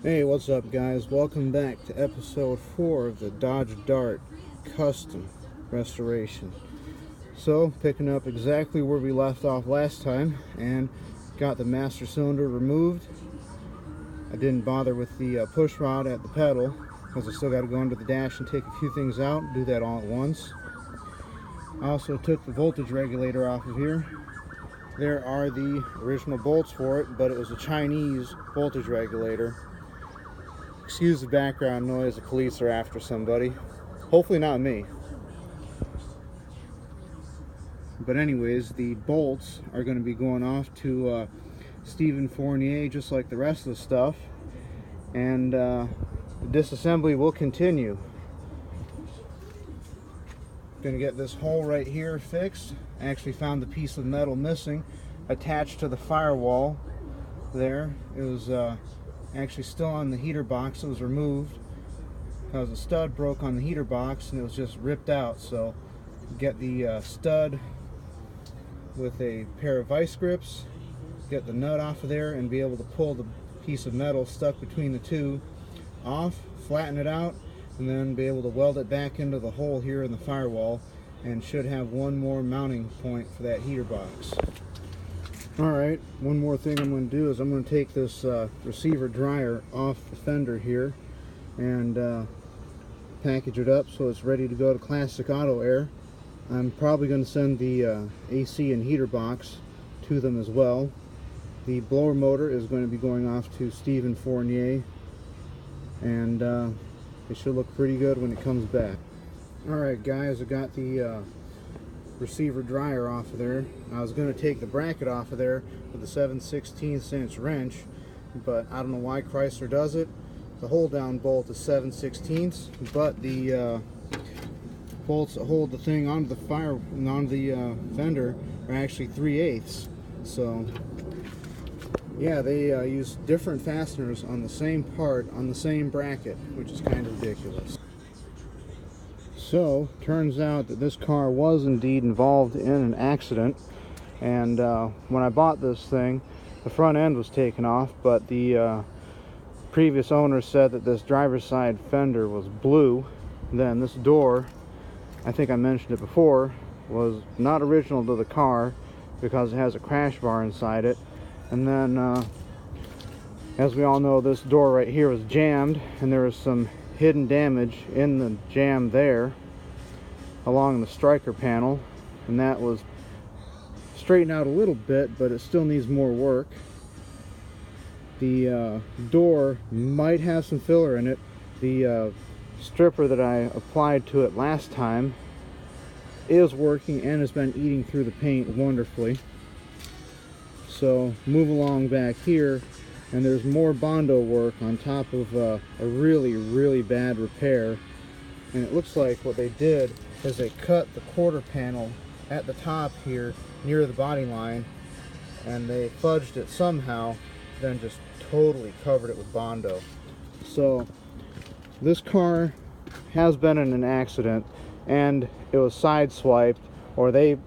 Hey, what's up guys? Welcome back to episode 4 of the Dodge Dart Custom Restoration. So, picking up exactly where we left off last time and got the master cylinder removed. I didn't bother with the push rod at the pedal because I still got to go under the dash and take a few things out, do that all at once. I also took the voltage regulator off of here. There are the original bolts for it, but it was a Chinese voltage regulator. Excuse the background noise, the police are after somebody. Hopefully not me. But anyways, the bolts are going to be going off to Stephen Fournier just like the rest of the stuff. And the disassembly will continue. Going to get this hole right here fixed. I actually found the piece of metal missing attached to the firewall there. It was actually still on the heater box. It was removed because the stud broke on the heater box and it was just ripped out. So get the stud with a pair of vice grips, get the nut off of there and be able to pull the piece of metal stuck between the two off, flatten it out, and then be able to weld it back into the hole here in the firewall, and should have one more mounting point for that heater box. Alright, one more thing I'm going to do is I'm going to take this receiver dryer off the fender here and package it up so it's ready to go to Classic Auto Air. I'm probably going to send the AC and heater box to them as well. The blower motor is going to be going off to Stephen Fournier, and it should look pretty good when it comes back. Alright guys, I got the receiver dryer off of there. I was going to take the bracket off of there with a 7/16 inch wrench, but I don't know why Chrysler does it. The hold down bolt is 7/16, but the bolts that hold the thing onto the fender are actually 3/8. So yeah, they use different fasteners on the same part on the same bracket, which is kind of ridiculous. So, turns out that this car was indeed involved in an accident, and when I bought this thing, the front end was taken off, but the previous owner said that this driver's side fender was blue. Then this door, I think I mentioned it before, was not original to the car because it has a crash bar inside it. And then, as we all know, this door right here was jammed, and there was some hidden damage in the jam there along the striker panel, and that was straightened out a little bit, but it still needs more work. The door might have some filler in it. The stripper that I applied to it last time is working and has been eating through the paint wonderfully. So move along back here, and there's more Bondo work on top of a really bad repair. And it looks like what they did is they cut the quarter panel at the top here near the body line, and they fudged it somehow, then just totally covered it with Bondo. So this car has been in an accident, and it was sideswiped, or they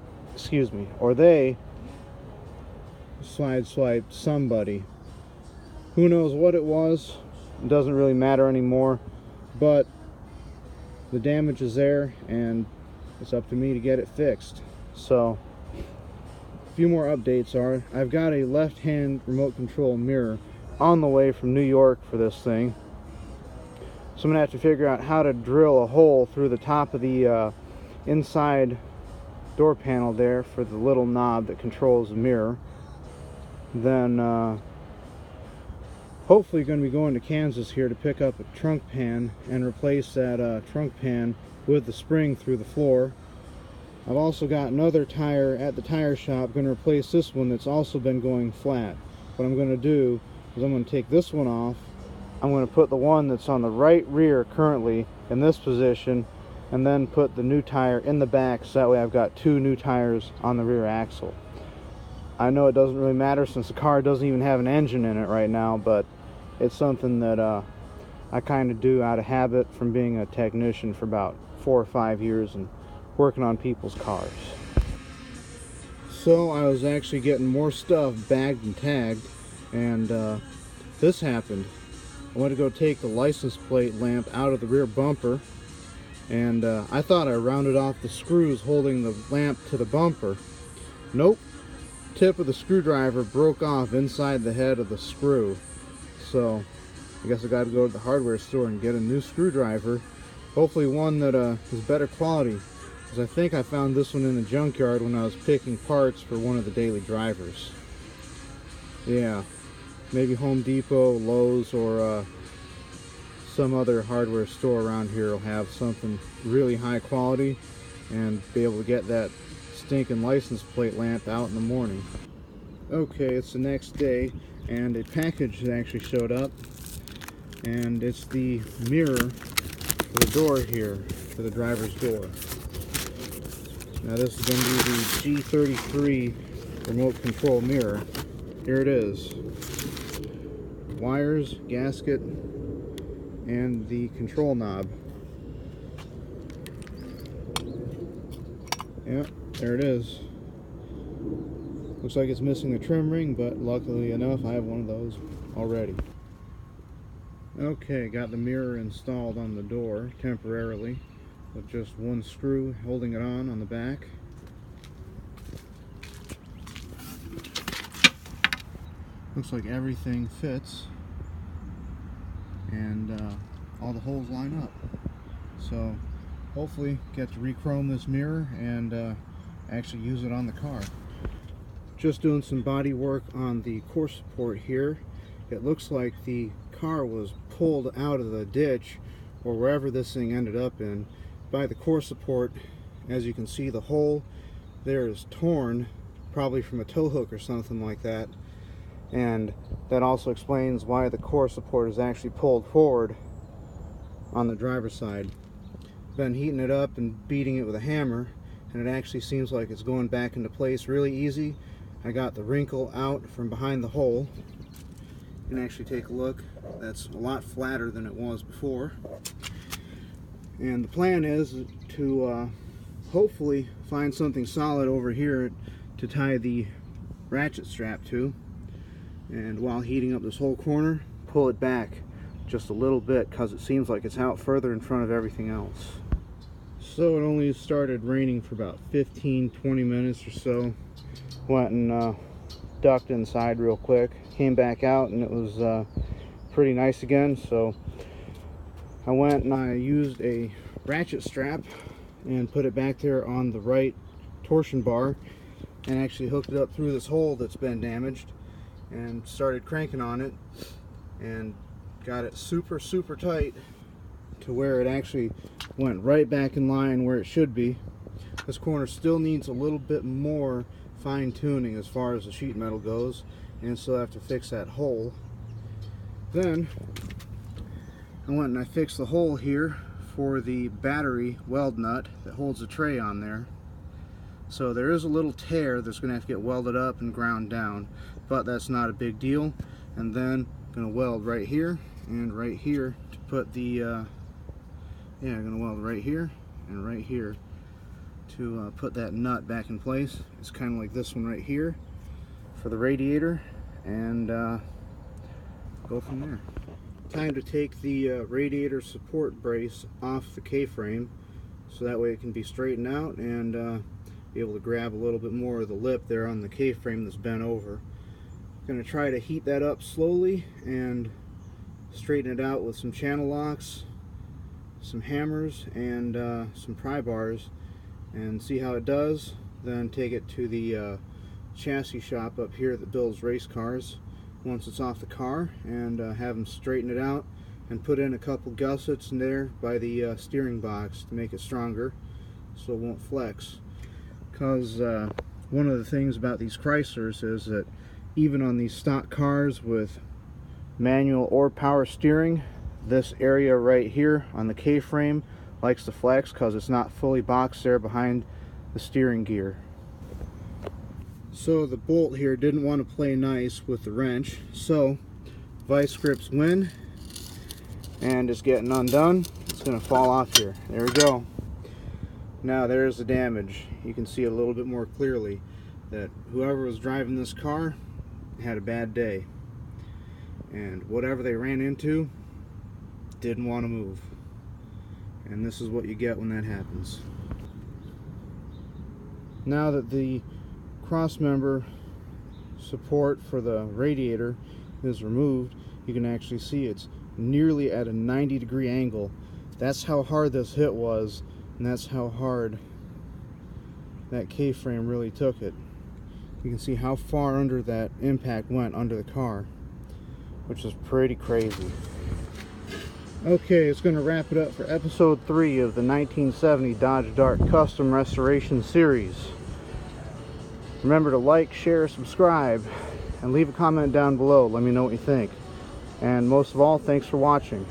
sideswiped somebody. Who knows what it was? It doesn't really matter anymore, but the damage is there and it's up to me to get it fixed. So a few more updates are, I've got a left-hand remote control mirror on the way from New York for this thing, so I'm gonna have to figure out how to drill a hole through the top of the inside door panel there for the little knob that controls the mirror. Then hopefully going to be going to Kansas here to pick up a trunk pan and replace that trunk pan with the spring through the floor. I've also got another tire at the tire shop, going to replace this one that's also been going flat. What I'm going to do is I'm going to take this one off. I'm going to put the one that's on the right rear currently in this position, and then put the new tire in the back, so that way I've got two new tires on the rear axle. I know it doesn't really matter since the car doesn't even have an engine in it right now, but it's something that I kind of do out of habit from being a technician for about 4 or 5 years and working on people's cars. So I was actually getting more stuff bagged and tagged, and this happened. I went to go take the license plate lamp out of the rear bumper, and I thought I rounded off the screws holding the lamp to the bumper. Nope. Tip of the screwdriver broke off inside the head of the screw. So I guess I got to go to the hardware store and get a new screwdriver. Hopefully one that is better quality, because I think I found this one in the junkyard when I was picking parts for one of the daily drivers. Yeah, maybe Home Depot, Lowe's, or some other hardware store around here will have something really high quality and be able to get that stinking license plate lamp out in the morning. Okay, it's the next day and a package has actually showed up, and it's the mirror for the door here, for the driver's door. Now this is going to be the G33 remote control mirror. Here it is. Wires, gasket, and the control knob. Yep, there it is. Looks like it's missing the trim ring, but luckily enough I have one of those already. Okay, got the mirror installed on the door temporarily with just one screw holding it on the back. Looks like everything fits and all the holes line up. So hopefully get to re-chrome this mirror and actually use it on the car. Just doing some body work on the core support here. It looks like the car was pulled out of the ditch or wherever this thing ended up in by the core support. As you can see, the hole there is torn, probably from a tow hook or something like that, and that also explains why the core support is actually pulled forward on the driver's side. Been heating it up and beating it with a hammer, and it actually seems like it's going back into place really easy. I got the wrinkle out from behind the hole. You can actually take a look. That's a lot flatter than it was before. And the plan is to hopefully find something solid over here to tie the ratchet strap to, and while heating up this whole corner, pull it back just a little bit because it seems like it's out further in front of everything else. So it only started raining for about 15-20 minutes or so. Went and ducked inside real quick, came back out, and it was pretty nice again. So I went and I used a ratchet strap and put it back there on the right torsion bar and actually hooked it up through this hole that's been damaged and started cranking on it and got it super tight to where it actually went right back in line where it should be. This corner still needs a little bit more fine-tuning as far as the sheet metal goes, and still have to fix that hole. Then I went and I fixed the hole here for the battery weld nut that holds the tray on there. So there is a little tear that's going to have to get welded up and ground down, but that's not a big deal. And then I'm going to weld right here and right here to put the I'm going to weld right here and right here to put that nut back in place. It's kind of like this one right here for the radiator, and go from there. Time to take the radiator support brace off the K-frame so that way it can be straightened out and be able to grab a little bit more of the lip there on the K-frame that's bent over. Going to try to heat that up slowly and straighten it out with some channel locks, some hammers, and some pry bars, and see how it does. Then take it to the chassis shop up here that builds race cars once it's off the car, and have them straighten it out and put in a couple gussets in there by the steering box to make it stronger so it won't flex. Because one of the things about these Chryslers is that even on these stock cars with manual or power steering, this area right here on the K-frame likes to flex because it's not fully boxed there behind the steering gear. So the bolt here didn't want to play nice with the wrench, so vice grips win, and it's getting undone. It's going to fall off here. There we go. Now there's the damage. You can see a little bit more clearly that whoever was driving this car had a bad day, and whatever they ran into just didn't want to move. And this is what you get when that happens. Now that the crossmember support for the radiator is removed, you can actually see it's nearly at a 90-degree angle. That's how hard this hit was, and that's how hard that K-frame really took it. You can see how far under that impact went under the car, which is pretty crazy. Okay, it's going to wrap it up for episode 3 of the 1970 Dodge Dart Custom Restoration Series. Remember to like, share, subscribe, and leave a comment down below. Let me know what you think. And most of all, thanks for watching.